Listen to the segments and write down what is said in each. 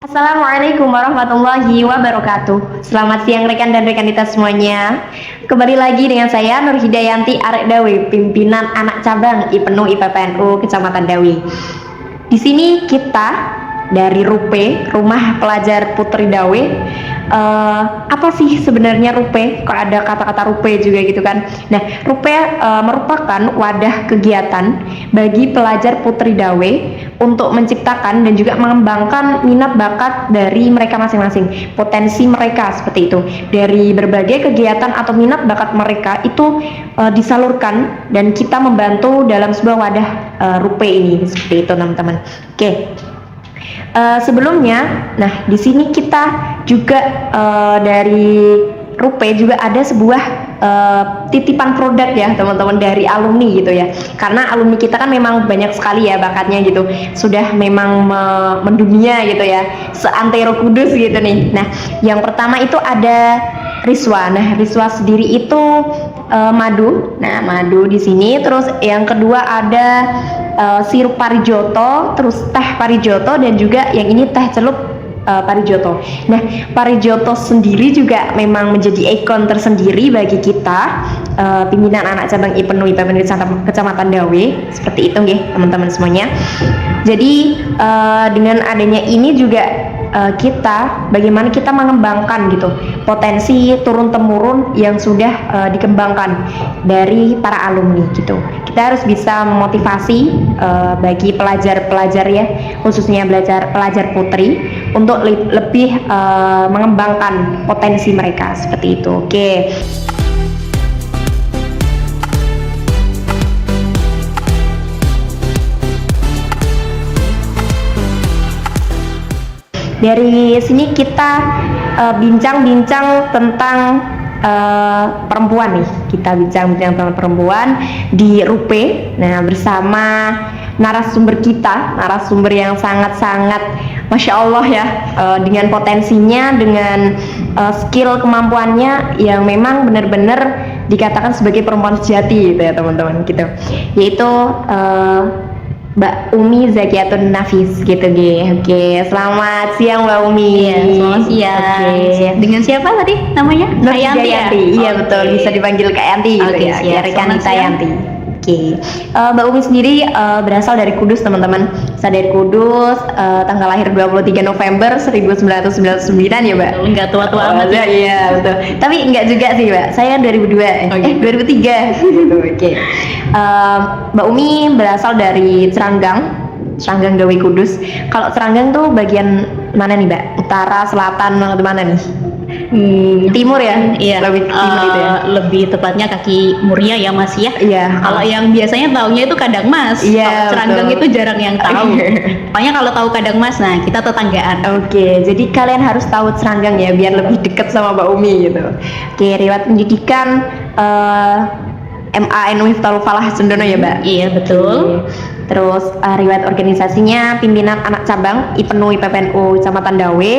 Assalamualaikum warahmatullahi wabarakatuh. Selamat siang rekan dan rekan kita semuanya. Kembali lagi dengan saya Nur Hidayanti Arek Dawe, pimpinan anak cabang IPNU IPPNU Kecamatan Dawe. Di sini kita dari RUPE, Rumah Pelajar Putri Dawe. Apa sih sebenarnya RUPE? Kok ada kata-kata RUPE juga gitu kan? Nah, RUPE merupakan wadah kegiatan bagi pelajar Putri Dawe untuk menciptakan dan juga mengembangkan minat bakat dari mereka masing-masing, potensi mereka seperti itu. Dari berbagai kegiatan atau minat bakat mereka itu disalurkan dan kita membantu dalam sebuah wadah RUPE ini seperti itu teman-teman. Oke. Sebelumnya, nah di sini kita juga dari RUPE juga ada sebuah titipan produk ya teman-teman dari alumni gitu ya, karena alumni kita kan memang banyak sekali ya bakatnya gitu, sudah memang mendunia gitu ya, seantero Kudus gitu nih. Nah yang pertama itu ada Riswa. Nah Riswa sendiri itu madu. Nah madu di sini. Terus yang kedua ada sirup parijoto, terus teh parijoto, dan juga yang ini teh celup parijoto. Nah parijoto sendiri juga memang menjadi ikon tersendiri bagi kita pimpinan anak cabang IPNU IPPNU Kecamatan Dawe seperti itu nggih teman-teman semuanya. Jadi dengan adanya ini juga kita bagaimana kita mengembangkan gitu potensi turun temurun yang sudah dikembangkan dari para alumni gitu. Kita harus bisa memotivasi bagi pelajar-pelajar ya, khususnya pelajar putri untuk lebih mengembangkan potensi mereka seperti itu. Oke. Dari sini kita bincang-bincang tentang perempuan nih. Kita bincang-bincang tentang perempuan di RUPE. Nah bersama narasumber kita, narasumber yang sangat-sangat Masya Allah ya, dengan potensinya, dengan skill kemampuannya yang memang benar-benar dikatakan sebagai perempuan sejati gitu ya teman-teman gitu. Yaitu Mbak Umi Zakiatun Nafis gitu G. Oke, selamat siang Mbak Umi. Iya, selamat siang. Oke. Dengan siapa tadi namanya? Nur Kak Yanti ya? Iya Oke. betul, bisa dipanggil Kak Yanti gitu Oke, ya. siap. Rekan Selamat kita siang. Yanti. Oke. Mbak Umi sendiri berasal dari Kudus teman-teman. Saya dari Kudus, tanggal lahir 23 November 1999 ya Mbak. Enggak tua-tua amat ya. Iya betul. Tapi enggak juga sih Mbak. Saya 2002. Oke. 2003 gitu. Oke. Mbak Umi berasal dari Seranggang Dawe Kudus. Kalau Seranggang tuh bagian mana nih Mbak? Utara, selatan, atau mana nih? Timur ya? Iya. Lebih timur itu ya? Lebih tepatnya kaki Muria ya Mas ya. Iya. Kalau yang biasanya taunya itu Kadang Mas. Iya, Kalau Seranggang betul. itu jarang yang tahu. Pokoknya kalau tahu Kadang Mas, nah kita tetanggaan. Oke, jadi kalian harus tahu Seranggang ya, biar lebih dekat sama Mbak Umi gitu. Oke, riwayat pendidikan MAN Miftahul Falah Sendono ya Mbak? Iya betul. Terus riwayat organisasinya pimpinan anak cabang IPNU IPPNU Kecamatan Dawe,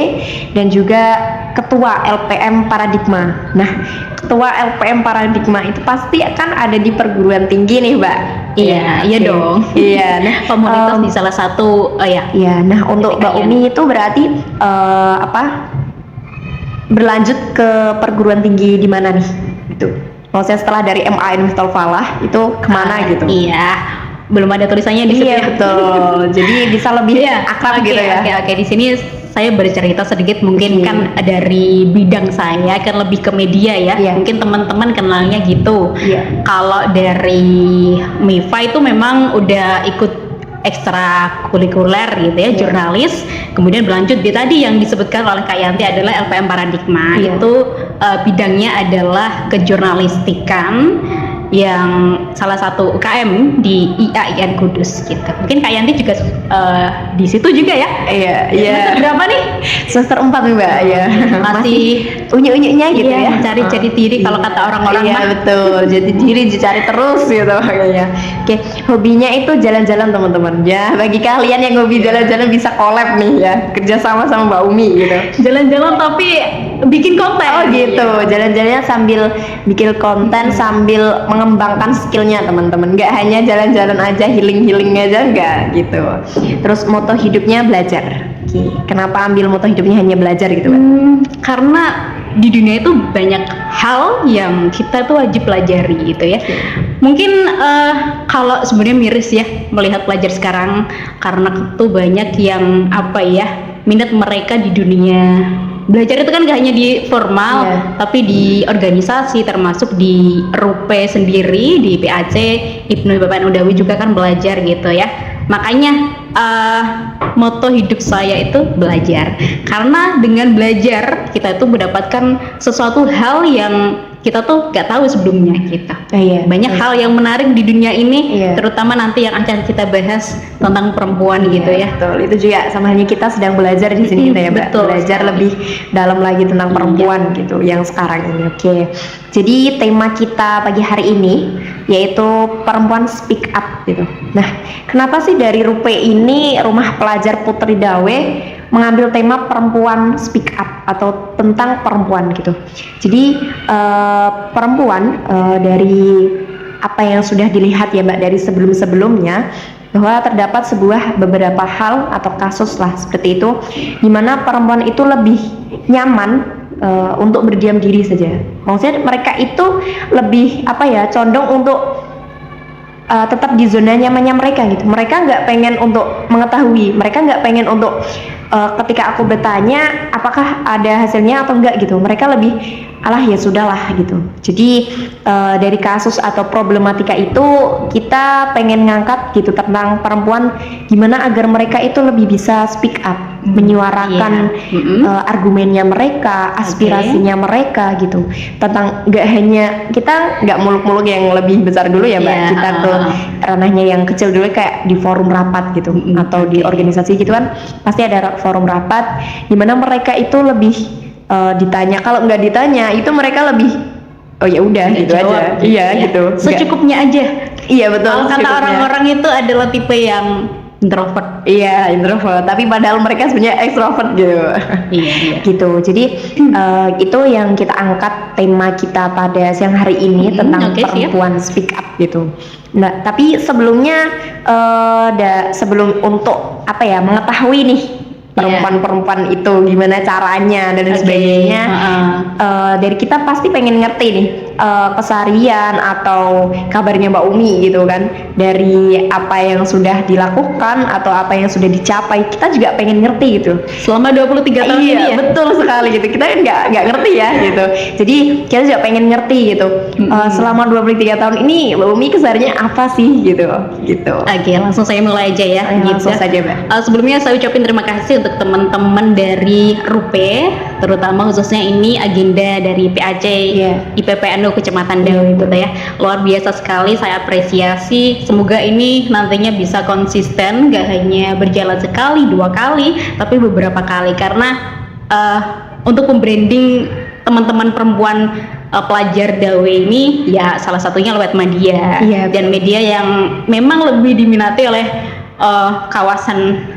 dan juga ketua LPM Paradigma. Nah, ketua LPM Paradigma itu pasti akan ada di perguruan tinggi nih Mbak. Iya, iya oke. dong. Iya, nah Komunitas di salah satu ya. iya, nah untuk Mbak kalian. Umi itu berarti berlanjut ke perguruan tinggi di mana nih? Itu. Maksudnya setelah dari MAN Miftahul Falah itu kemana gitu? Iya. Belum ada tulisannya di situ Iya ya. betul. Jadi bisa lebih akrab Oke, gitu ya. Oke, di sini saya bercerita sedikit mungkin Oke. kan dari bidang saya kan lebih ke media ya. Iya. Mungkin teman-teman kenalnya gitu. Iya. Kalau dari MIFA itu memang udah ikut ekstra kurikuler gitu ya, Iya. jurnalis. Kemudian berlanjut di tadi yang disebutkan oleh Kak Yanti adalah LPM Paradigma. Iya. Itu bidangnya adalah kejurnalistikan, yang salah satu UKM di IAIN Kudus gitu. Mungkin Kak Yanti juga di situ juga ya? Iya, Semester berapa nih? Semester 4 nih Mbak, ya. Masih unyu-unyunya gitu iya, ya. mencari jati diri kalau kata orang-orang Iya mah. betul, jadi diri dicari terus gitu makanya. Oke, hobinya itu jalan-jalan teman-teman. Ya, bagi kalian yang hobi jalan-jalan bisa collab nih ya, kerja sama Mbak Umi gitu. Jalan-jalan tapi bikin konten. Oh gitu, jalan-jalannya sambil bikin konten, sambil mengembangkan skillnya teman-teman. Nggak hanya jalan-jalan aja, healing aja, nggak gitu. Terus moto hidupnya belajar. Oke, kenapa ambil moto hidupnya hanya belajar gitu, Mbak? Karena di dunia itu banyak hal yang kita tuh wajib pelajari gitu ya. Mungkin kalau sebenarnya miris ya melihat pelajar sekarang, karena tuh banyak yang apa ya, minat mereka di dunia belajar itu kan gak hanya di formal, tapi di organisasi, termasuk di RUPE sendiri, di PAC, Ibnu Bapak Udawi juga kan belajar gitu ya. Makanya moto hidup saya itu belajar, karena dengan belajar kita itu mendapatkan sesuatu hal yang kita tuh gak tahu sebelumnya kita. Banyak hal yang menarik di dunia ini, terutama nanti yang akan kita bahas tentang perempuan gitu ya. Betul, itu juga sama halnya kita sedang belajar di sini kita ya, Mbak. Betul, belajar sekali. lebih dalam lagi tentang perempuan gitu yang sekarang ini. Oke. Jadi tema kita pagi hari ini yaitu perempuan speak up gitu. Nah, kenapa sih dari RUPE ini, Rumah Pelajar Putri Dawe, mengambil tema perempuan speak up atau tentang perempuan gitu. Jadi perempuan dari apa yang sudah dilihat ya Mbak dari sebelum-sebelumnya, bahwa terdapat beberapa hal atau kasus lah seperti itu, di mana perempuan itu lebih nyaman untuk berdiam diri saja. Maksudnya mereka itu lebih condong untuk tetap di zona nyamannya mereka gitu. Mereka nggak pengen untuk mengetahui, mereka nggak pengen untuk ketika aku bertanya apakah ada hasilnya atau enggak gitu. Mereka lebih alah ya sudahlah gitu. Jadi dari kasus atau problematika itu kita pengen ngangkat gitu tentang perempuan, gimana agar mereka itu lebih bisa speak up, menyuarakan argumennya mereka, aspirasinya mereka gitu. Tentang nggak hanya kita nggak muluk-muluk yang lebih besar dulu ya Mbak, kita ke ranahnya yang kecil dulu kayak di forum rapat gitu atau di organisasi gitu kan pasti ada forum rapat di mana mereka itu lebih ditanya. Kalau nggak ditanya itu mereka lebih oh ya udah gitu jawab, aja. Iya gitu. Secukupnya aja. Iya betul. Kalau kata orang-orang itu adalah tipe yang introvert. Iya introvert, tapi padahal mereka sebenarnya ekstrovert gitu. Iya. Gitu. Jadi itu yang kita angkat tema kita pada siang hari ini tentang perempuan speak up gitu. Nah, tapi sebelumnya sebelum untuk mengetahui nih perempuan-perempuan itu gimana caranya dan sebagainya, dari kita pasti pengen ngerti nih keseharian atau kabarnya Mbak Umi gitu kan, dari apa yang sudah dilakukan atau apa yang sudah dicapai. Kita juga pengen ngerti gitu selama 23 tahun ini ya. Betul sekali gitu. Kita kan nggak ngerti ya gitu. Jadi kita juga pengen ngerti gitu selama 23 tahun ini Mbak Umi kesehariannya apa sih gitu. Oke, langsung saya mulai aja ya. Langsung saja Mbak. Sebelumnya saya ucapin terima kasih untuk teman-teman dari RUPE, terutama khususnya ini agenda dari PAC IPPNU Kecamatan Dawe gitu ya. Luar biasa sekali, saya apresiasi. Semoga ini nantinya bisa konsisten, gak hanya berjalan sekali, 2 kali, tapi beberapa kali, karena untuk membranding teman-teman perempuan pelajar Dawe ini ya salah satunya lewat media, dan media yang memang lebih diminati oleh kalangan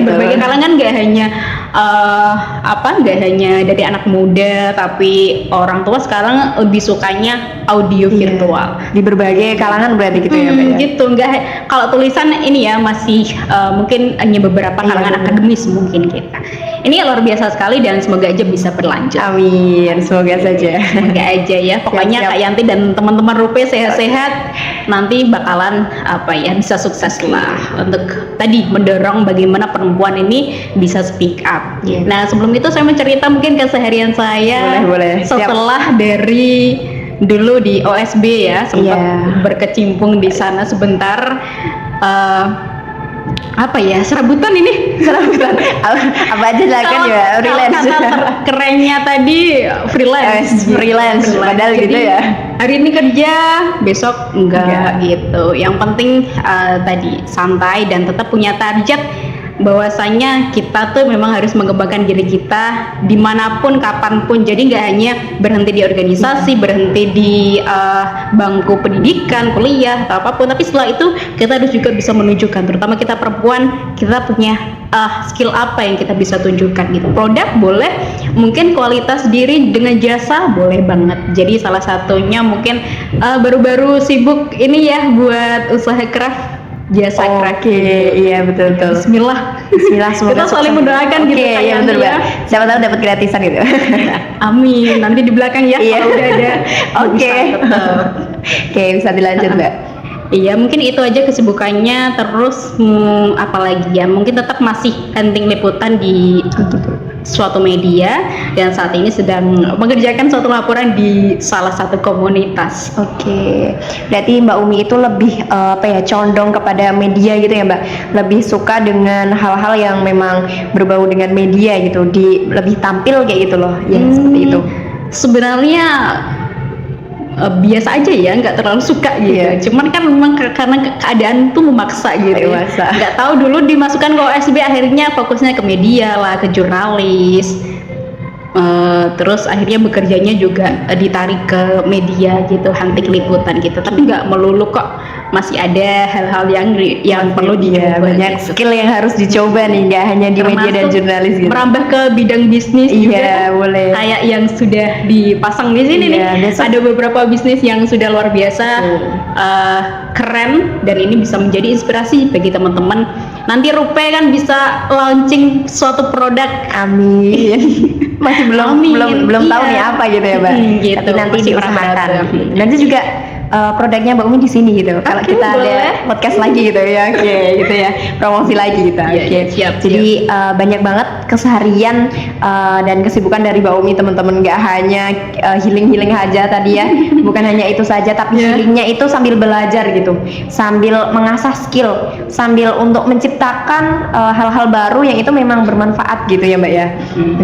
berbagai kalangan, nggak hanya dari anak muda, tapi orang tua sekarang lebih sukanya audio virtual di berbagai kalangan berarti gitu ya Mbak ya? Gitu, nggak kalau tulisan ini ya masih mungkin hanya beberapa kalangan akademis mungkin kita. Ini luar biasa sekali dan semoga aja bisa berlanjut. Amin, semoga saja. Semoga aja ya. Pokoknya Kak Yanti dan teman-teman RUPE sehat-sehat, nanti bakalan bisa sukses lah untuk tadi mendorong bagaimana perempuan ini bisa speak up. Nah, sebelum itu saya mencerita mungkin keseharian saya. Boleh. Setelah dari dulu di OSB ya, sempat berkecimpung di sana sebentar. Serabutan apa aja lah kan ya, freelance. Kata kerennya tadi freelance. Padahal gitu ya. Hari ini kerja, besok enggak gitu. Yang penting tadi santai dan tetap punya target bahwasanya kita tuh memang harus mengembangkan diri kita dimanapun kapanpun, jadi nggak hanya berhenti di organisasi, berhenti di bangku pendidikan, kuliah atau apapun, tapi setelah itu kita harus juga bisa menunjukkan, terutama kita perempuan, kita punya skill apa yang kita bisa tunjukkan gitu. Produk boleh, mungkin kualitas diri dengan jasa boleh banget. Jadi salah satunya mungkin baru-baru sibuk ini ya buat usaha craft, jasa craft. Oke, iya betul. Bismillah. Semoga Kita saling sukses. mendoakan gitu. Oke, iya betul, Mbak. Siapa tahu dapat gratisan gitu. Amin. Nanti di belakang ya Iya. kalau udah ada. Oke. Bisa tetap. Oke, bisa dilanjut, Mbak. Iya, mungkin itu aja kesibukannya. Terus apalagi ya, mungkin tetap masih hunting liputan di suatu media, dan saat ini sedang mengerjakan suatu laporan di salah satu komunitas. Oke, berarti Mbak Umi itu lebih condong kepada media gitu ya, Mbak. Lebih suka dengan hal-hal yang memang berbau dengan media gitu, lebih tampil kayak gitu loh, ya seperti itu. Sebenarnya biasa aja ya, nggak terlalu suka gitu. Iya. Cuman kan memang karena keadaan tuh memaksa gitu. Memaksa. Nggak tahu dulu dimasukkan ke OSB, akhirnya fokusnya ke media lah, ke jurnalis. Terus akhirnya bekerjanya juga ditarik ke media gitu, hunting liputan gitu. Tapi nggak melulu kok, masih ada hal-hal yang perlu Iya, dicoba. banyak gitu. skill yang harus dicoba nih, nggak hanya di media dan Termasuk jurnalis gitu. merambah ke bidang bisnis juga. Iya, boleh. Kayak yang sudah dipasang di sini Iya, nih. besok. Ada beberapa bisnis yang sudah luar biasa, keren, dan ini bisa menjadi inspirasi bagi teman-teman. Nanti Rupe kan bisa launching suatu produk. Amin. Masih Amin. belum tahu Iya. nih apa gitu ya, Mbak. Gitu, Tapi nanti masih diusahakan. meraba-raba. Nanti juga produknya Mbak Umi di sini gitu. Kalau Oke, kita boleh. ada podcast lagi gitu ya, oke, gitu ya, promosi lagi gitu. Iya, Oke. siap, Jadi banyak banget keseharian dan kesibukan dari Mbak Umi, teman-teman. Nggak hanya healing aja tadi ya, bukan hanya itu saja, tapi Iya. healingnya itu sambil belajar gitu, sambil mengasah skill, sambil untuk menciptakan hal-hal baru yang itu memang bermanfaat gitu ya, Mbak ya.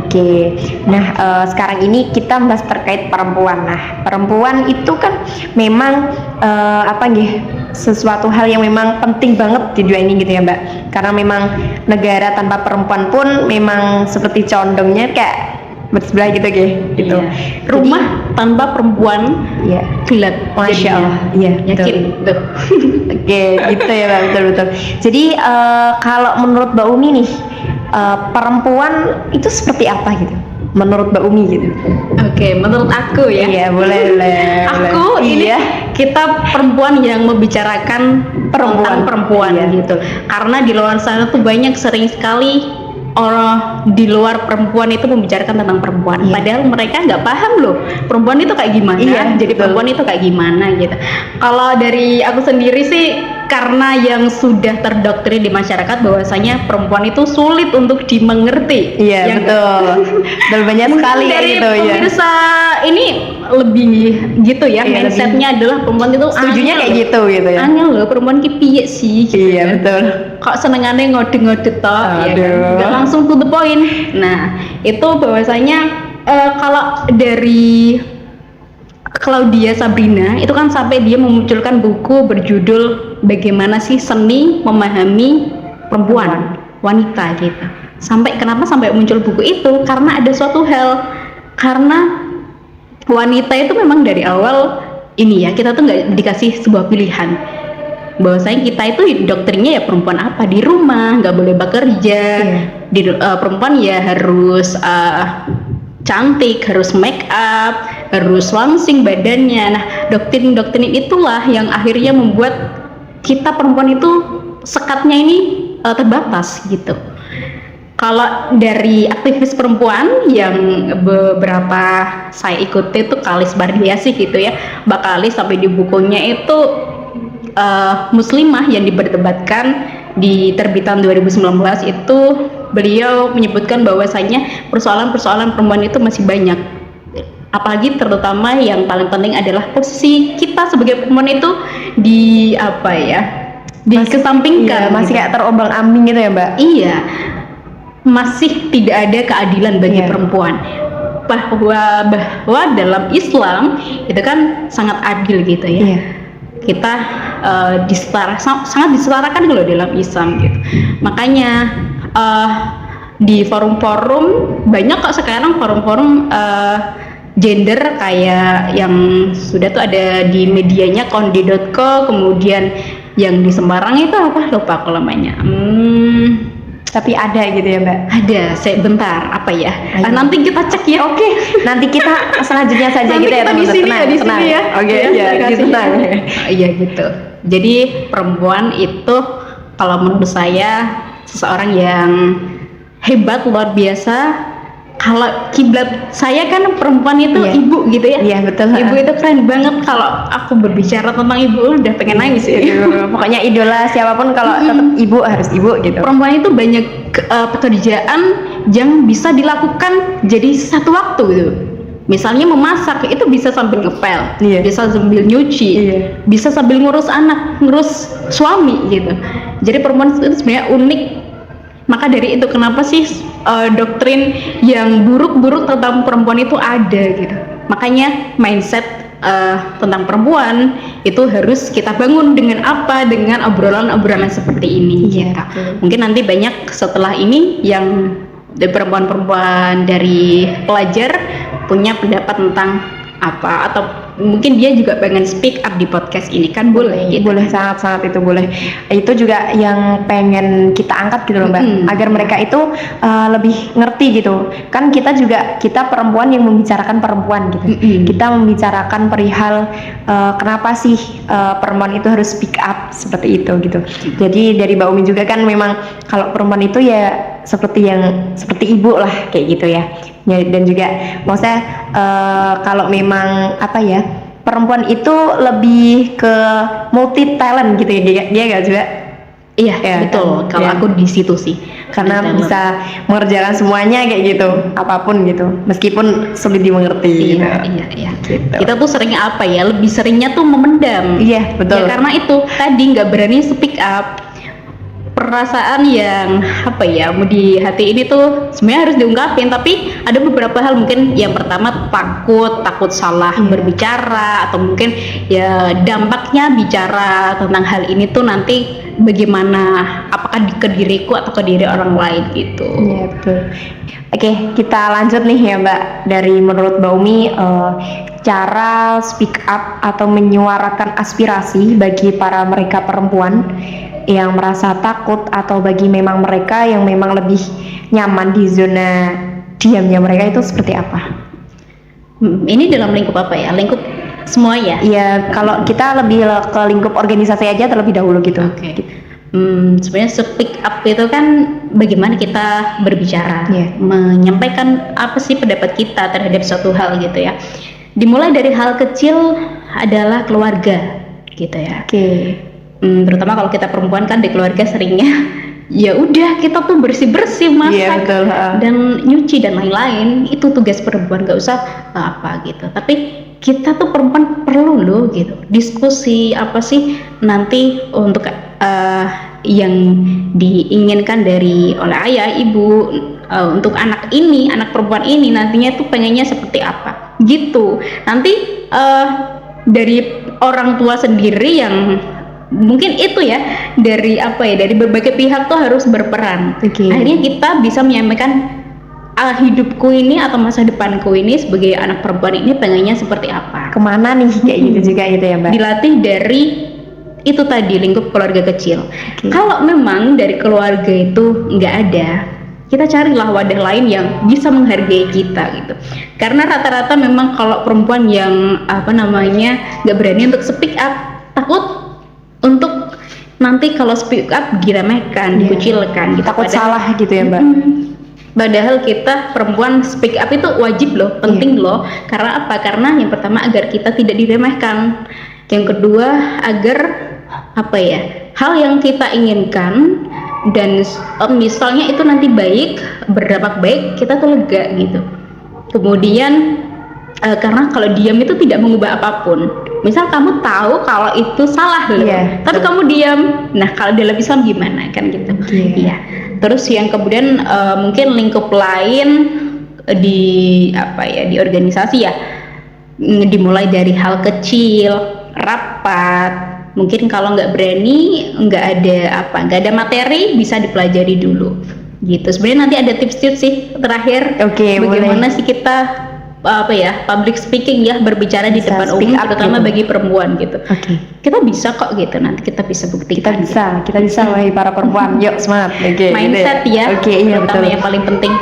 Oke. Nah, sekarang ini kita bahas terkait perempuan. Nah, perempuan itu kan memang sesuatu hal yang memang penting banget di dunia ini gitu ya, Mbak. Karena memang negara tanpa perempuan pun memang seperti condongnya kayak bersebelah gitu. Iya. Rumah tanpa perempuan Iya. gelap. Masya jadinya. Allah. Iya, Yakin tuh. Oke, gitu ya, Mbak. Betul. Jadi kalau menurut Mbak Umi nih, perempuan itu seperti apa gitu? Menurut Mbak Umi gitu. Oke, menurut aku ya. Iya, boleh. Aku ini Iya. kita perempuan yang membicarakan tentang perempuan Iya. gitu. Karena di luar sana tuh sering sekali orang di luar perempuan itu membicarakan tentang perempuan. Iya. Padahal mereka nggak paham loh perempuan itu kayak gimana. Iya, Jadi betul. perempuan itu kayak gimana gitu. Kalau dari aku sendiri sih, karena yang sudah terdoktrin di masyarakat bahwasanya perempuan itu sulit untuk dimengerti. Iya, Ya nggak? betul. Dan banyak sekali ya Dari gitu ya. pemirsa ini lebih gitu ya, Iya, mindsetnya adalah perempuan itu Setujunya angel kayak loh. gitu ya. Angel loh, perempuan ki piye sih gitu Iya, kan. betul. Kok senengannya ngode-ngode toh ya kan? Aduh. Nggak langsung to the point. Nah, itu bahwasanya kalau dari Claudia Sabrina itu kan sampai dia memunculkan buku berjudul Bagaimana sih Seni Memahami Perempuan, Wanita gitu. Kenapa sampai muncul buku itu? Karena ada suatu hal, karena wanita itu memang dari awal ini ya, kita tuh nggak dikasih sebuah pilihan bahwasanya kita itu doktrinnya ya perempuan apa di rumah nggak boleh bekerja. Perempuan ya harus cantik, harus make up, harus langsing badannya. Nah, doktrin itulah yang akhirnya membuat kita perempuan itu sekatnya ini terbatas gitu. Kalau dari aktivis perempuan yang beberapa saya ikuti itu Kalis Bardiasih gitu ya, Mbak Kalis sampai di bukunya itu Muslimah yang diperdebatkan di terbitan 2019 itu beliau menyebutkan bahwasanya persoalan-persoalan perempuan itu masih banyak, apalagi terutama yang paling penting adalah posisi kita sebagai perempuan itu dikesampingkan. Iya, masih gitu. kayak terombang-ambing gitu ya, Mbak. Iya, masih tidak ada keadilan bagi Iya. perempuan. Bahwa dalam Islam itu kan sangat adil gitu ya. Iya. Kita sangat disetarakan kalau dalam Islam gitu. Makanya eh, di forum-forum banyak kok sekarang forum-forum gender kayak yang sudah tuh ada di medianya konde.co, kemudian yang di Semarang itu apa lupa aku namanya. Tapi ada gitu ya Mbak. Ada, saya bentar apa ya? Nanti kita cek ya. Oke, nanti kita selanjutnya saja Nanti gitu ya kita di teman-teman. sini Tenang, ya, di sini tenang. ya. Oke, Ya, ya, terima kasih. tenang. Iya gitu. Jadi perempuan itu kalau menurut saya seseorang yang hebat luar biasa. Kalau kiblat saya kan perempuan itu Iya. ibu gitu ya. Iya, betul. Ibu itu keren banget. Kalau aku berbicara tentang ibu udah pengen nangis ya. Pokoknya idola siapapun kalau tetap ibu harus ibu gitu. Perempuan itu banyak pekerjaan yang bisa dilakukan jadi satu waktu gitu. Misalnya memasak itu bisa sambil ngepel, Iya. bisa sambil nyuci, Iya. bisa sambil ngurus anak, ngurus suami gitu. Jadi perempuan itu sebenarnya unik. Maka dari itu kenapa sih doktrin yang buruk-buruk tentang perempuan itu ada gitu. Makanya mindset tentang perempuan itu harus kita bangun dengan apa? Dengan obrolan-obrolan seperti ini. Iya, Gitu. betul. Mungkin nanti banyak setelah ini yang perempuan-perempuan dari pelajar punya pendapat tentang apa, atau mungkin dia juga pengen speak up di podcast ini kan boleh gitu. Boleh, sangat-sangat itu boleh. Itu juga yang pengen kita angkat gitu loh Mbak, agar mereka itu lebih ngerti gitu. Kan kita perempuan yang membicarakan perempuan gitu. Kita membicarakan perihal kenapa sih perempuan itu harus speak up seperti itu gitu. Jadi dari Mbak Umi juga kan memang kalau perempuan itu ya seperti ibu lah kayak gitu ya. Dan juga maksudnya kalau memang apa ya, perempuan itu lebih ke multi talent gitu ya, dia nggak juga? Iya, Ya, betul. kan? Kalau Ya. aku di situ sih, Karena Multi-talent. bisa mengerjakan semuanya kayak gitu, apapun gitu, meskipun sulit dimengerti. Iya, gitu. iya. Gitu. Kita tuh sering apa ya? Lebih seringnya tuh memendam. Iya, betul. Ya karena itu tadi nggak berani speak up. Perasaan yang apa ya, mau di hati ini tuh sebenarnya harus diungkapin, tapi ada beberapa hal. Mungkin yang pertama takut salah berbicara, atau mungkin ya dampaknya bicara tentang hal ini tuh nanti bagaimana, apakah ke diriku atau ke diri orang lain gitu. Iya, betul. Oke, kita lanjut nih ya Mbak. Dari menurut Mbak Umi, cara speak up atau menyuarakan aspirasi bagi para mereka perempuan yang merasa takut, atau bagi memang mereka yang memang lebih nyaman di zona diamnya mereka, itu seperti apa? Ini dalam lingkup apa ya? Lingkup semua ya? Iya, kalau kita lebih ke lingkup organisasi aja terlebih dahulu gitu. Oke. Sebenarnya speak up itu kan bagaimana kita berbicara, Iya. menyampaikan apa sih pendapat kita terhadap suatu hal gitu ya. Dimulai dari hal kecil adalah keluarga gitu ya. Oke. Terutama kalau kita perempuan kan di keluarga seringnya ya udah kita tuh bersih-bersih, masak Iya, betul. dan nyuci dan lain-lain, itu tugas perempuan, gak usah apa gitu. Tapi kita tuh perempuan perlu loh gitu diskusi apa sih nanti untuk yang diinginkan oleh ayah ibu, untuk anak perempuan ini nantinya tuh pengennya seperti apa gitu. Nanti dari orang tua sendiri yang mungkin itu ya, dari berbagai pihak tuh harus berperan. Oke. Akhirnya kita bisa menyampaikan hidupku ini atau masa depanku ini sebagai anak perempuan ini pengennya seperti apa. Kemana nih kayak gitu juga gitu ya Mbak? Dilatih dari itu tadi, lingkup keluarga kecil. Kalau memang dari keluarga itu nggak ada, kita carilah wadah lain yang bisa menghargai kita gitu. Karena rata-rata memang kalau perempuan yang nggak berani untuk speak up, takut untuk nanti kalau speak up diremehkan, dikucilkan gitu. Takut salah gitu ya Mbak? Padahal kita perempuan speak up itu wajib loh, penting loh. Karena apa? Karena yang pertama agar kita tidak diremehkan. Yang kedua agar hal yang kita inginkan dan misalnya itu nanti berdampak baik, kita tuh lega gitu. Kemudian karena kalau diam itu tidak mengubah apapun. Misal kamu tahu kalau itu salah loh, tapi kamu diam. Nah, kalau dalam Islam gimana kan gitu? Iya. Terus yang kemudian mungkin lingkup lain di organisasi ya, dimulai dari hal kecil, rapat. Mungkin kalau nggak berani, nggak ada materi, bisa dipelajari dulu. gitu. Sebenarnya nanti ada tips-tips sih terakhir, Oke, bagaimana sih kita public speaking ya, berbicara di Bisa depan speak umum, up terutama gitu. bagi perempuan gitu. Oke. Kita bisa kok gitu, nanti kita bisa Kita buktikan. bisa wahai para perempuan. Yuk semangat. Oke. Mindset gitu ya, Oke, iya terutama betul. yang paling penting.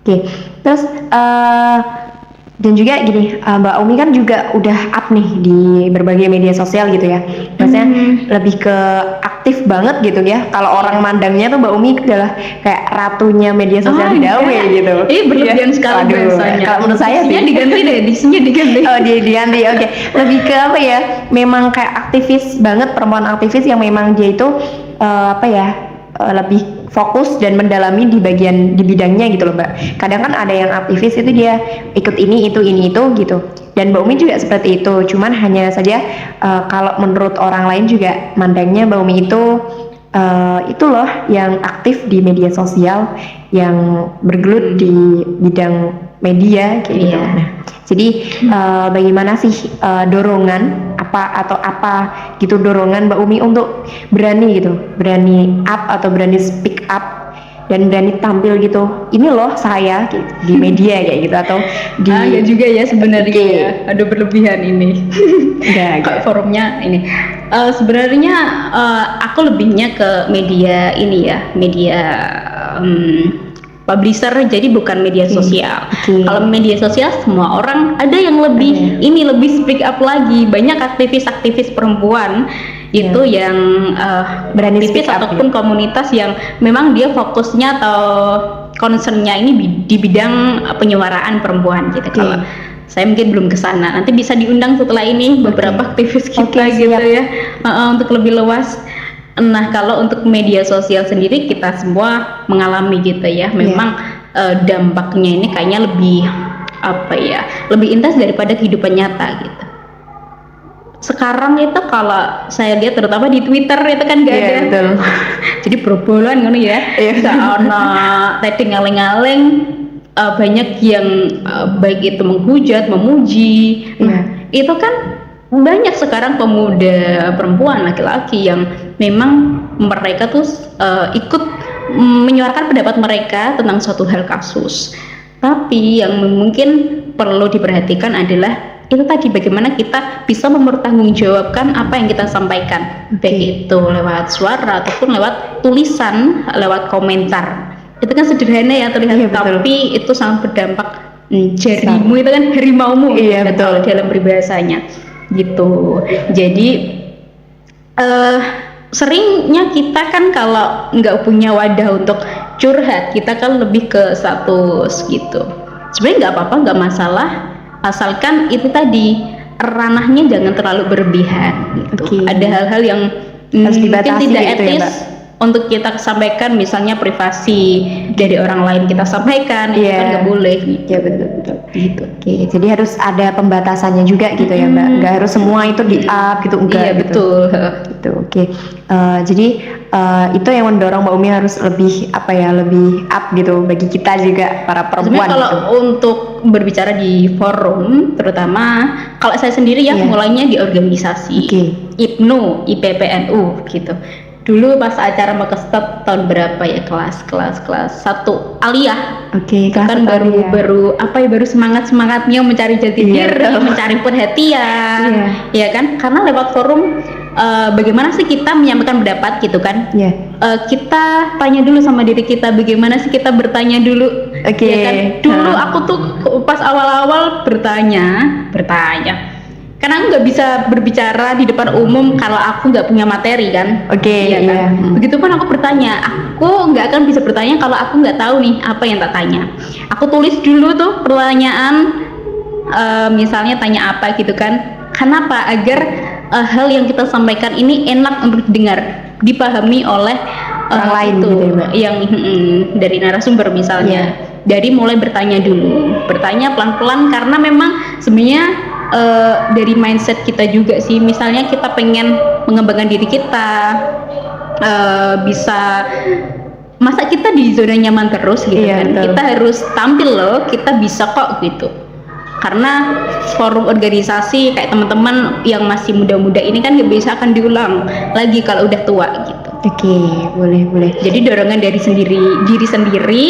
Oke, terus dan juga gini, Mbak Umi kan juga udah up nih di berbagai media sosial gitu ya. Maksudnya lebih ke aktif banget gitu ya. Kalau orang mandangnya tuh Mbak Umi adalah kayak ratunya media sosial di Dawe gitu. Berlebihan Iya. sekali Waduh, bahasanya. kalau menurut saya sih Disinya diganti deh, disinya diganti. Oh, diganti. Oke. Lebih ke apa ya? Memang kayak aktivis banget, perempuan aktivis yang memang dia itu lebih fokus dan mendalami di bidangnya gitu loh, Mbak. Kadang kan ada yang aktivis itu dia ikut ini itu gitu. Dan Mbak Umi juga seperti itu. Cuman hanya saja kalau menurut orang lain juga mandangnya Mbak Umi itu loh yang aktif di media sosial, yang bergelut di bidang media kayak gitu. Iya. Nah, jadi bagaimana sih dorongan apa gitu dorongan Mbak Umi untuk berani up atau berani speak up dan berani tampil gitu. Ini loh saya gitu, di media kayak gitu atau di Enggak juga ya sebenarnya Oke. ya. Ada berlebihan ini. Enggak. Forumnya ini. Sebenarnya aku lebihnya ke media ini ya, media publisher, jadi bukan media sosial. Oke. Kalau media sosial semua orang ada yang lebih lebih speak up lagi. Banyak aktivis-aktivis perempuan itu yang Berani aktivis speak up, ataupun komunitas yang memang dia fokusnya atau concernnya ini di bidang penyuaraan perempuan gitu. Kalau saya mungkin belum ke sana, nanti bisa diundang setelah ini beberapa aktivis kita Oke, gitu siap. ya, untuk lebih luas. Nah, kalau untuk media sosial sendiri kita semua mengalami gitu ya, memang dampaknya ini kayaknya lebih intens daripada kehidupan nyata gitu. Sekarang itu kalau saya lihat terutama di Twitter itu kan gak Iya, ada, betul. jadi berbolan kan ya, gak ada tadi ngaleng-ngaleng, banyak yang baik itu menghujat, memuji. Nah, itu kan banyak sekarang pemuda perempuan laki-laki yang memang mereka tuh ikut menyuarakan pendapat mereka tentang suatu hal kasus. Tapi yang mungkin perlu diperhatikan adalah itu tadi bagaimana kita bisa mempertanggungjawabkan apa yang kita sampaikan, baik itu lewat suara ataupun lewat tulisan, lewat komentar. Itu kan sederhana ya terlihat, tapi itu sangat berdampak. Jarimu itu kan harimaumu, betul. Dalam peribahasanya gitu. Jadi seringnya kita kan kalau nggak punya wadah untuk curhat, kita kan lebih ke status gitu. Sebenarnya nggak apa-apa, nggak masalah, asalkan itu tadi ranahnya jangan terlalu berlebihan gitu. Ada hal-hal yang harus mungkin dibatasi tidak gitu ya, etis Mbak? untuk kita sampaikan, misalnya privasi dari orang lain kita sampaikan, itu kan nggak boleh gitu. Ya betul gitu. Oke, jadi harus ada pembatasannya juga gitu ya, Mbak. Nggak harus semua itu di up gitu, enggak Iya, gitu. betul. Gitu. Oke. Jadi itu yang mendorong Mbak Umi harus lebih lebih up gitu bagi kita juga para perempuan. Sebenarnya kalau untuk berbicara di forum, terutama kalau saya sendiri ya mulainya di organisasi IPNU, IPPNU gitu. Dulu pas acara Mekestot tahun berapa ya, kelas 1 aliyah. Kan baru semangatnya mencari jati diri, mencari perhatian, ya kan? Karena lewat forum bagaimana sih kita menyampaikan pendapat gitu kan? Kita tanya dulu sama diri kita, bagaimana sih kita bertanya dulu, ya kan? Dulu aku tuh pas awal-awal bertanya. Karena aku nggak bisa berbicara di depan umum kalau aku nggak punya materi kan. Begitupun aku bertanya, aku nggak akan bisa bertanya kalau aku nggak tahu nih apa yang tak tanya. Aku tulis dulu tuh pertanyaan, misalnya tanya apa gitu kan. Kenapa? Agar hal yang kita sampaikan ini enak untuk didengar, dipahami oleh orang lain itu, gitu ya, Mbak? yang dari narasumber misalnya. Dari mulai bertanya dulu, bertanya pelan-pelan, karena memang sebenarnya dari mindset kita juga sih. Misalnya kita pengen mengembangkan diri kita, bisa, masa kita di zona nyaman terus gitu kan? Betul. Kita harus tampil loh, kita bisa kok gitu. Karena forum organisasi kayak teman-teman yang masih muda-muda ini kan gak bisa akan diulang lagi kalau udah tua gitu. Oke, boleh. Jadi dorongan dari diri sendiri,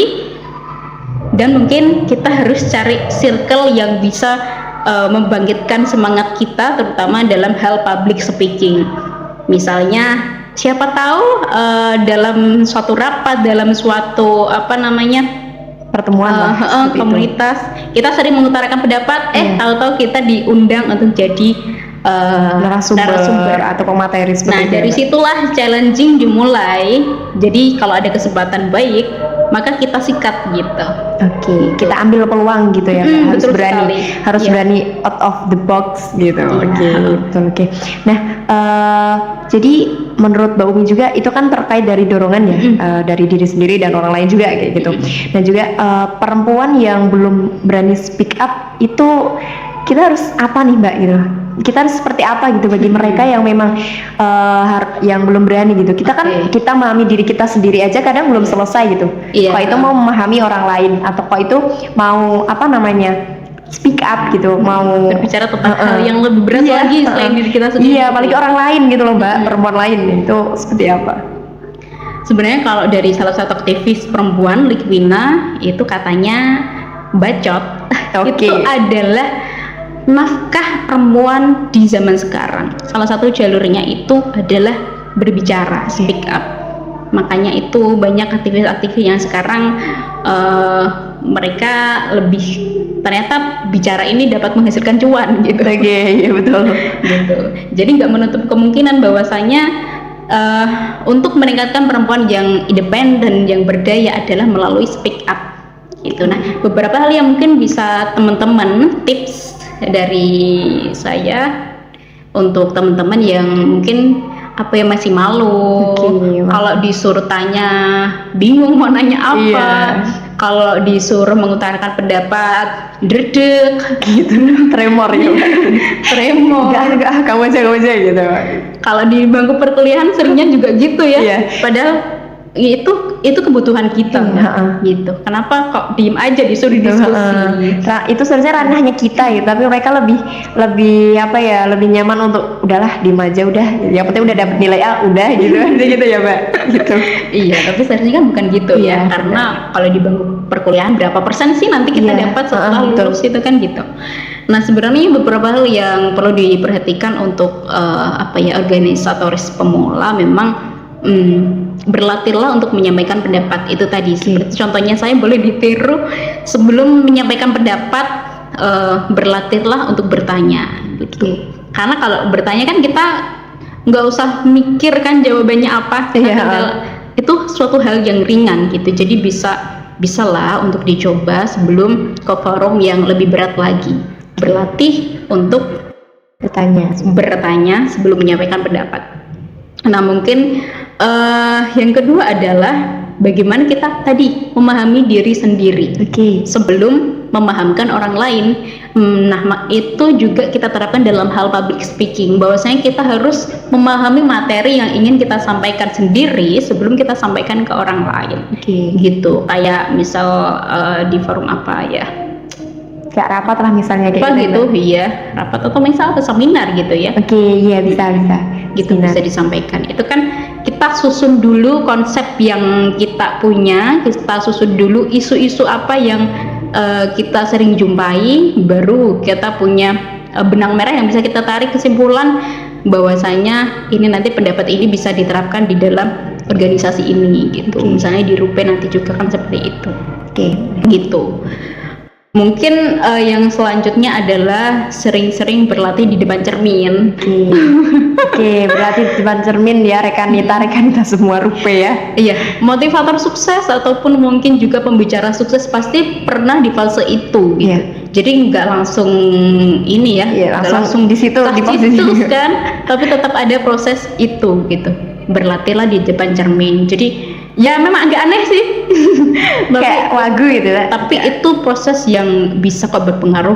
dan mungkin kita harus cari circle yang bisa membangkitkan semangat kita, terutama dalam hal public speaking. Misalnya, siapa tahu dalam suatu rapat, dalam suatu Pertemuan lah, seperti itu. komunitas, kita sering mengutarakan pendapat, tahu-tahu kita diundang untuk jadi narasumber atau pemateri seperti Nah, itu. dari situlah challenging dimulai. Jadi kalau ada kesempatan baik, maka kita sikat gitu. Oke, kita ambil peluang gitu ya, Kak. Harus betul berani, sekali. harus Iya. berani out of the box gitu. Iya. Oke, betul. Oke. Nah, jadi menurut Mbak Umi juga itu kan terkait dari dorongan ya, dari diri sendiri dan orang lain juga kayak gitu. Dan juga perempuan yang belum berani speak up itu kita harus apa nih Mbak gitu? Kita harus seperti apa gitu bagi mereka yang memang yang belum berani gitu. Kita kan kita memahami diri kita sendiri aja kadang belum selesai gitu. Iya. Kok itu mau memahami orang lain atau kok itu mau speak up gitu, mau Berbicara tentang hal yang lebih berat Iya, lagi selain diri kita sendiri. Iya, apalagi orang lain gitu loh Mbak, perempuan lain itu seperti apa? Sebenarnya kalau dari salah satu aktivis perempuan, Likwina, itu katanya bacot Oke. itu adalah nafkah perempuan di zaman sekarang. Salah satu jalurnya itu adalah berbicara, speak up. Makanya itu banyak aktivis-aktivis yang sekarang mereka lebih ternyata bicara ini dapat menghasilkan cuan gitu. Oke, iya betul. Gitu. Jadi nggak menutup kemungkinan bahwasanya untuk meningkatkan perempuan yang independen, yang berdaya adalah melalui speak up. Gitu. Nah, beberapa hal yang mungkin bisa teman-teman tips dari saya untuk teman-teman yang mungkin masih malu, kalau disuruh tanya bingung mau nanya apa, kalau disuruh mengutarakan pendapat dredeg gitu, Tremor ya Mbak. tremor. Enggak, kamu aja gitu Mbak. Kalau di bangku perkuliahan seringnya juga gitu ya. Iya. Padahal itu kebutuhan kita, gitu. Kenapa kok diem aja disuruh diskusi? Nah, itu sebenarnya ranahnya kita ya, tapi mereka lebih lebih nyaman untuk udahlah diem aja udah. Yang penting udah dapet nilai A udah gitu. Gitu ya Mbak. Gitu. Iya, tapi sebenarnya kan bukan gitu ya. Karena kalau di bangku perkuliahan berapa persen sih nanti kita dapat setelah lulus itu kan gitu. Nah, sebenarnya beberapa hal yang perlu diperhatikan untuk organisatoris pemula memang berlatihlah untuk menyampaikan pendapat itu tadi. Seperti contohnya saya boleh ditiru sebelum menyampaikan pendapat, berlatihlah untuk bertanya gitu. Karena kalau bertanya kan kita nggak usah mikir kan jawabannya apa, itu suatu hal yang ringan gitu. Jadi bisalah untuk dicoba sebelum ke forum yang lebih berat lagi. Berlatih untuk bertanya sebelum menyampaikan pendapat. Nah, mungkin yang kedua adalah bagaimana kita tadi memahami diri sendiri sebelum memahamkan orang lain. Nah, itu juga kita terapkan dalam hal public speaking, bahwasanya kita harus memahami materi yang ingin kita sampaikan sendiri sebelum kita sampaikan ke orang lain. Gitu. Kayak misal di forum apa ya? Kayak rapat lah misalnya kayak gitu. Iya, rapat atau misal seminar gitu ya. Iya bisa. Gitu bisa disampaikan. Itu kan kita susun dulu konsep yang kita punya, kita susun dulu isu-isu apa yang kita sering jumpai, baru kita punya benang merah yang bisa kita tarik kesimpulan bahwasanya ini nanti pendapat ini bisa diterapkan di dalam organisasi ini gitu. Misalnya di RUPE nanti juga kan seperti itu. Gitu. Mungkin yang selanjutnya adalah sering-sering berlatih di depan cermin. Berlatih di depan cermin ya rekan Nita semua RUPE ya. Iya, motivator sukses ataupun mungkin juga pembicara sukses pasti pernah di fase itu gitu. Jadi nggak langsung ini ya, langsung di situ di posisi kan, tapi tetap ada proses itu gitu. Berlatihlah di depan cermin. Jadi ya memang agak aneh sih. Kayak wagu gitu ya. Tapi itu proses yang bisa kok berpengaruh,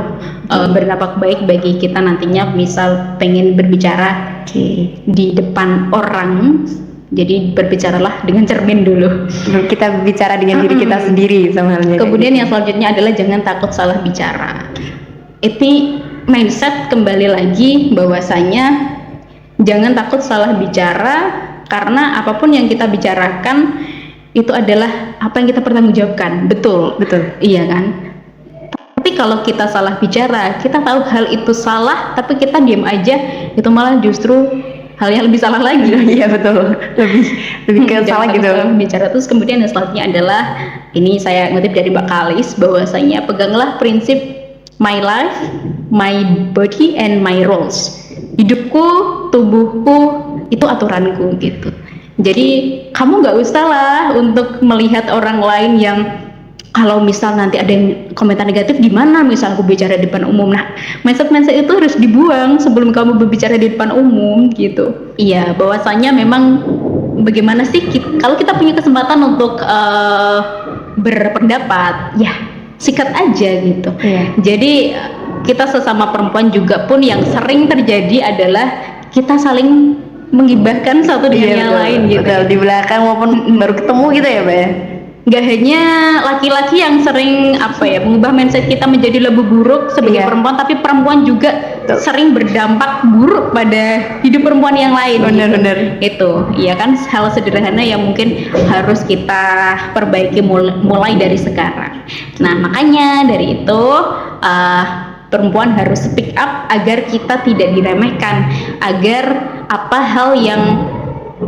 berdampak baik bagi kita nantinya misal pengen berbicara di depan orang. Jadi berbicaralah dengan cermin dulu. Kita bicara dengan diri kita sendiri sama halnya. Kemudian yang selanjutnya adalah jangan takut salah bicara. Itu mindset kembali lagi bahwasanya jangan takut salah bicara, karena apapun yang kita bicarakan itu adalah apa yang kita pertanggungjawabkan. Betul iya kan. Tapi kalau kita salah bicara, kita tahu hal itu salah tapi kita diam aja, itu malah justru hal yang lebih salah lagi. Iya betul, lebih ke salah gitu. Bicara. Terus kemudian yang selanjutnya adalah, ini saya ngutip dari Mbak Kalis, bahwasanya peganglah prinsip my life, my body and my rules. Hidupku, tubuhku, itu aturanku gitu. Jadi kamu nggak usah lah untuk melihat orang lain yang kalau misal nanti ada yang komentar negatif gimana misal aku bicara di depan umum. Nah, mindset itu harus dibuang sebelum kamu berbicara di depan umum gitu. Iya, bahwasanya memang bagaimana sih kalau kita punya kesempatan untuk berpendapat, ya sikat aja gitu. Iya. Jadi kita sesama perempuan juga pun yang sering terjadi adalah kita saling menggibahkan satu dengan yang lain gitu. Betul, di belakang maupun baru ketemu gitu ya, Mbak ya. Gak hanya laki-laki yang sering mengubah mindset kita menjadi lebih buruk sebagai perempuan, tapi perempuan juga sering berdampak buruk pada hidup perempuan yang lain. Benar-benar. Itu, ya kan, hal sederhana yang mungkin harus kita perbaiki mulai dari sekarang. Nah, makanya dari itu perempuan harus speak up agar kita tidak diremehkan, agar hal yang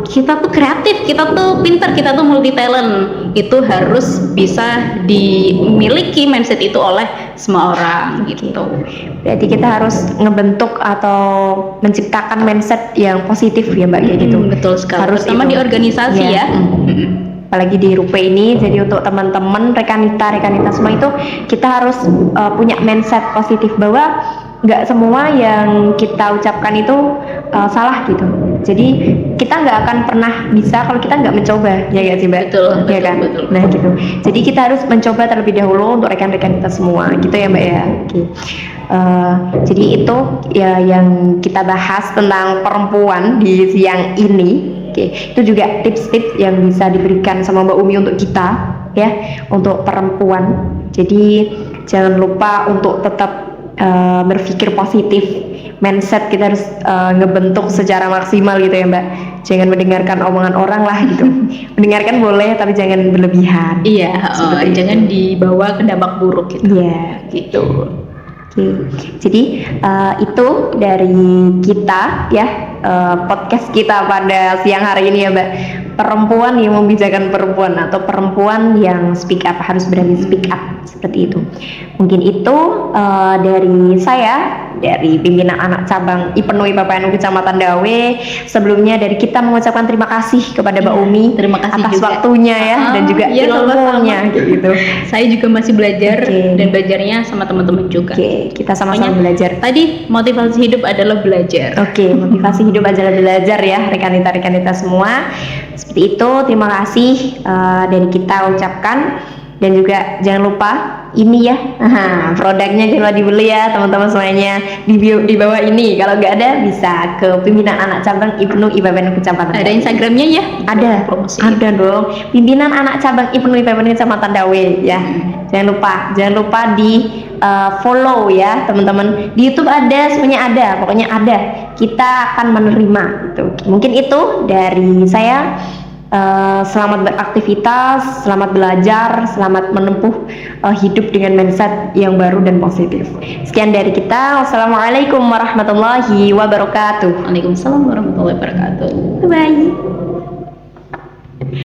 kita tuh kreatif, kita tuh pintar, kita tuh multi talent, itu harus bisa dimiliki mindset itu oleh semua orang gitu. Berarti kita harus ngebentuk atau menciptakan mindset yang positif ya Mbak, kayak gitu. Betul sekali. Harus sama di organisasi ya. Apalagi di Rupe ini, jadi untuk teman-teman rekanita semua itu kita harus punya mindset positif bahwa nggak semua yang kita ucapkan itu salah gitu. Jadi kita nggak akan pernah bisa kalau kita nggak mencoba, ya nggak sih Mbak? Betul, ya kan? betul. Nah gitu. Jadi kita harus mencoba terlebih dahulu untuk rekan-rekan kita semua, gitu ya Mbak ya. Oke. Jadi itu ya yang kita bahas tentang perempuan di siang ini. Oke, itu juga tips-tips yang bisa diberikan sama Mbak Umi untuk kita ya, untuk perempuan. Jadi jangan lupa untuk tetap berpikir positif, mindset kita harus ngebentuk secara maksimal gitu ya Mbak. Jangan mendengarkan omongan orang lah gitu. Mendengarkan boleh tapi jangan berlebihan. Iya, jangan dibawa ke dampak buruk gitu. Iya, gitu. Jadi itu dari kita ya, podcast kita pada siang hari ini ya Mbak. Perempuan yang membicarakan perempuan atau perempuan yang speak up, harus berani speak up, seperti itu. Mungkin itu dari saya, dari pimpinan anak cabang IPNU IPPNU Kecamatan Dawe. Sebelumnya dari kita mengucapkan terima kasih kepada Mbak Umi, terima kasih atas juga waktunya ya, dan juga ilmunya gitu. Saya juga masih belajar dan belajarnya sama teman-teman juga. Kita sama-sama belajar. Tadi motivasi hidup adalah belajar. Motivasi hidup adalah belajar ya rekanita semua. Seperti itu, terima kasih dari kita ucapkan. Dan juga jangan lupa ini ya, produknya jangan lupa dibeli ya teman-teman semuanya, di bawah ini. Kalau nggak ada bisa ke pimpinan anak cabang IPNU IPPNU Kecamatan. Ada Instagramnya ya? Ada, ada dong. Pimpinan anak cabang IPNU IPPNU Kecamatan Dawe ya. Jangan lupa di follow ya teman-teman. Di YouTube ada, semuanya ada, pokoknya ada. Kita akan menerima gitu. Mungkin itu dari saya. Selamat beraktivitas, selamat belajar, selamat menempuh hidup dengan mindset yang baru dan positif. Sekian dari kita. Wassalamualaikum warahmatullahi wabarakatuh. Waalaikumsalam warahmatullahi wabarakatuh. Bye.